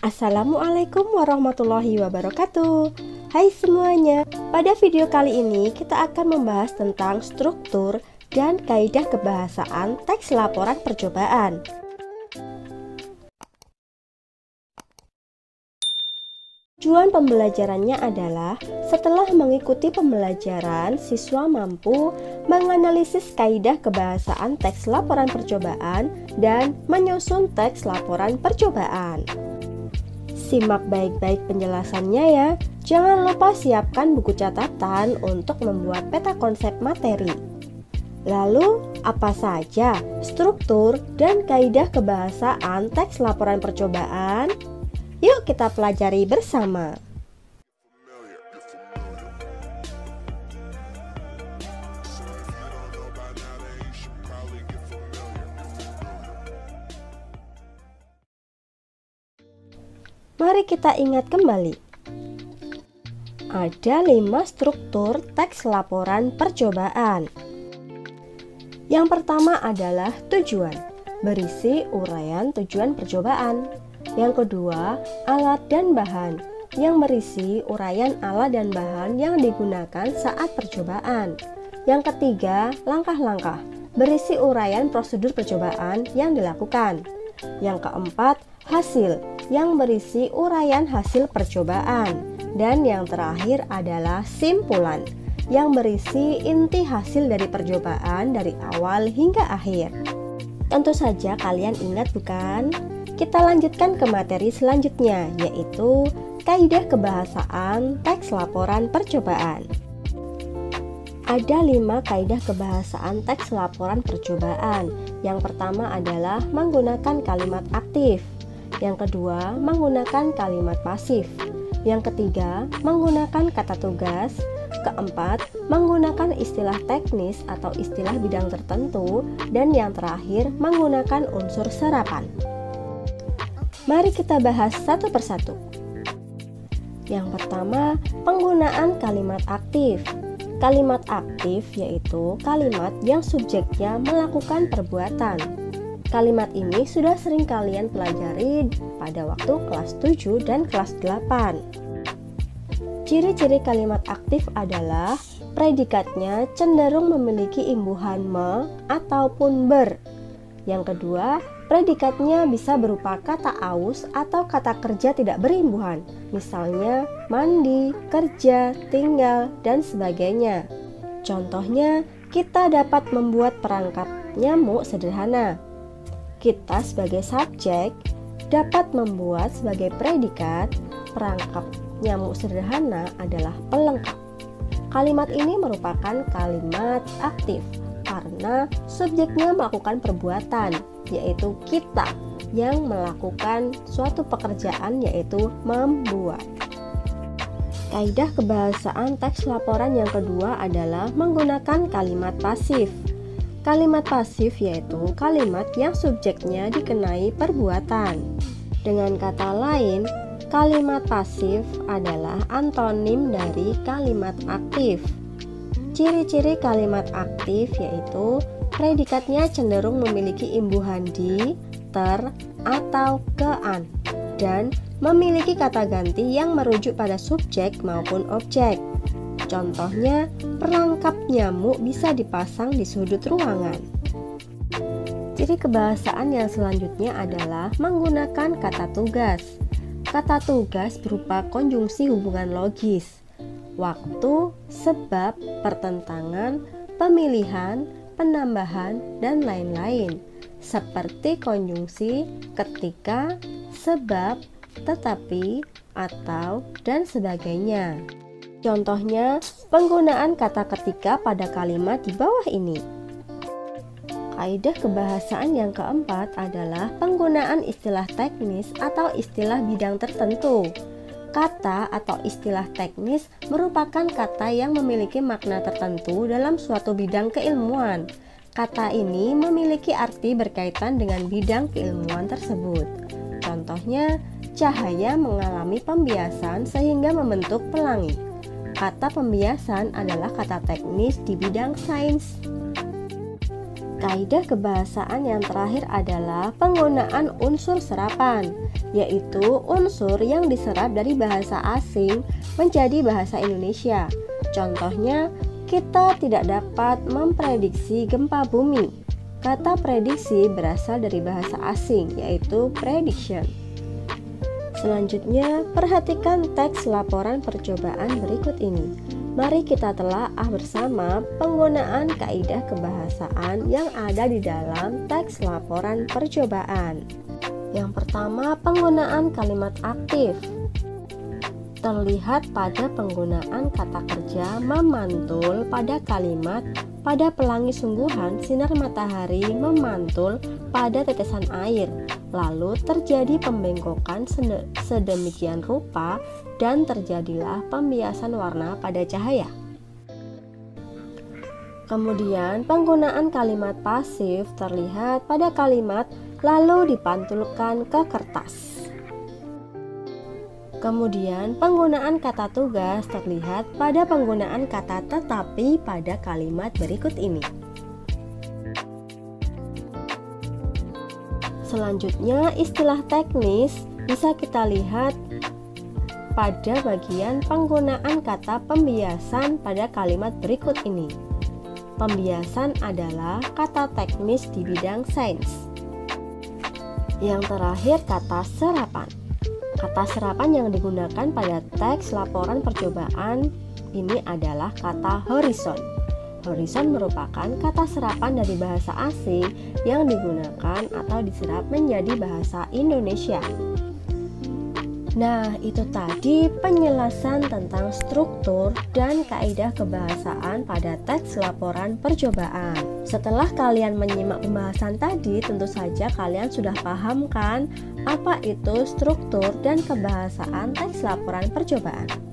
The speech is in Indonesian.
Assalamualaikum warahmatullahi wabarakatuh. Hai semuanya, pada video kali ini kita akan membahas tentang struktur dan kaidah kebahasaan teks laporan percobaan. Tujuan pembelajarannya adalah setelah mengikuti pembelajaran, siswa mampu menganalisis kaidah kebahasaan teks laporan percobaan dan menyusun teks laporan percobaan. Simak baik-baik penjelasannya ya. Jangan lupa siapkan buku catatan untuk membuat peta konsep materi. Lalu, apa saja struktur dan kaidah kebahasaan teks laporan percobaan? Yuk kita pelajari bersama. Mari kita ingat kembali. Ada 5 struktur teks laporan percobaan. Yang pertama adalah tujuan, berisi uraian tujuan percobaan. Yang kedua, alat dan bahan, yang berisi uraian alat dan bahan yang digunakan saat percobaan. Yang ketiga, langkah-langkah, berisi uraian prosedur percobaan yang dilakukan. Yang keempat, hasil, yang berisi uraian hasil percobaan. Dan yang terakhir adalah simpulan, yang berisi inti hasil dari percobaan dari awal hingga akhir. Tentu saja kalian ingat bukan? Kita lanjutkan ke materi selanjutnya, yaitu kaidah kebahasaan teks laporan percobaan. Ada 5 kaidah kebahasaan teks laporan percobaan. Yang pertama adalah menggunakan kalimat aktif. Yang kedua, menggunakan kalimat pasif. Yang ketiga, menggunakan kata tugas. Keempat, menggunakan istilah teknis atau istilah bidang tertentu. Dan yang terakhir, menggunakan unsur serapan. Mari kita bahas satu persatu. Yang pertama, penggunaan kalimat aktif. Kalimat aktif yaitu kalimat yang subjeknya melakukan perbuatan. Kalimat ini sudah sering kalian pelajari pada waktu kelas 7 dan kelas 8. Ciri-ciri kalimat aktif adalah predikatnya cenderung memiliki imbuhan me ataupun ber. Yang kedua, predikatnya bisa berupa kata aus atau kata kerja tidak berimbuhan, misalnya mandi, kerja, tinggal, dan sebagainya. Contohnya, kita dapat membuat perangkap nyamuk sederhana. Kita sebagai subjek dapat membuat sebagai predikat perangkap nyamuk sederhana adalah pelengkap. Kalimat ini merupakan kalimat aktif karena subjeknya melakukan perbuatan, yaitu kita yang melakukan suatu pekerjaan, yaitu membuat. Kaidah kebahasaan teks laporan yang kedua adalah menggunakan kalimat pasif. Kalimat pasif yaitu kalimat yang subjeknya dikenai perbuatan. Dengan kata lain, kalimat pasif adalah antonim dari kalimat aktif. Ciri-ciri kalimat aktif yaitu predikatnya cenderung memiliki imbuhan di, ter, atau ke-an, dan memiliki kata ganti yang merujuk pada subjek maupun objek. Contohnya, perangkap nyamuk bisa dipasang di sudut ruangan. Ciri kebahasaan yang selanjutnya adalah menggunakan kata tugas. Kata tugas berupa konjungsi hubungan logis. Waktu, sebab, pertentangan, pemilihan, penambahan, dan lain-lain, seperti konjungsi ketika, sebab, tetapi, atau, dan sebagainya. Contohnya, penggunaan kata ketika pada kalimat di bawah ini. Kaidah kebahasaan yang keempat adalah penggunaan istilah teknis atau istilah bidang tertentu. Kata atau istilah teknis merupakan kata yang memiliki makna tertentu dalam suatu bidang keilmuan. Kata ini memiliki arti berkaitan dengan bidang keilmuan tersebut. Contohnya, cahaya mengalami pembiasan sehingga membentuk pelangi. Kata pembiasan adalah kata teknis di bidang sains. Kaidah kebahasaan yang terakhir adalah penggunaan unsur serapan, yaitu unsur yang diserap dari bahasa asing menjadi bahasa Indonesia. Contohnya, kita tidak dapat memprediksi gempa bumi. Kata prediksi berasal dari bahasa asing, yaitu prediction. Selanjutnya, perhatikan teks laporan percobaan berikut ini. Mari kita telaah bersama penggunaan kaidah kebahasaan yang ada di dalam teks laporan percobaan. Yang pertama, penggunaan kalimat aktif. Terlihat pada penggunaan kata kerja memantul pada kalimat pada pelangi sungguhan sinar matahari memantul pada tetesan air. Lalu terjadi pembengkokan sedemikian rupa dan terjadilah pembiasan warna pada cahaya. Kemudian penggunaan kalimat pasif terlihat pada kalimat lalu dipantulkan ke kertas. Kemudian penggunaan kata tugas terlihat pada penggunaan kata tetapi pada kalimat berikut ini. Selanjutnya, istilah teknis bisa kita lihat pada bagian penggunaan kata pembiasan pada kalimat berikut ini. Pembiasan adalah kata teknis di bidang sains. Yang terakhir, kata serapan. Kata serapan yang digunakan pada teks laporan percobaan ini adalah kata horizon. Horizon merupakan kata serapan dari bahasa asing yang digunakan atau diserap menjadi bahasa Indonesia. Nah, itu tadi penjelasan tentang struktur dan kaidah kebahasaan pada teks laporan percobaan. Setelah kalian menyimak pembahasan tadi, tentu saja kalian sudah paham kan apa itu struktur dan kebahasaan teks laporan percobaan.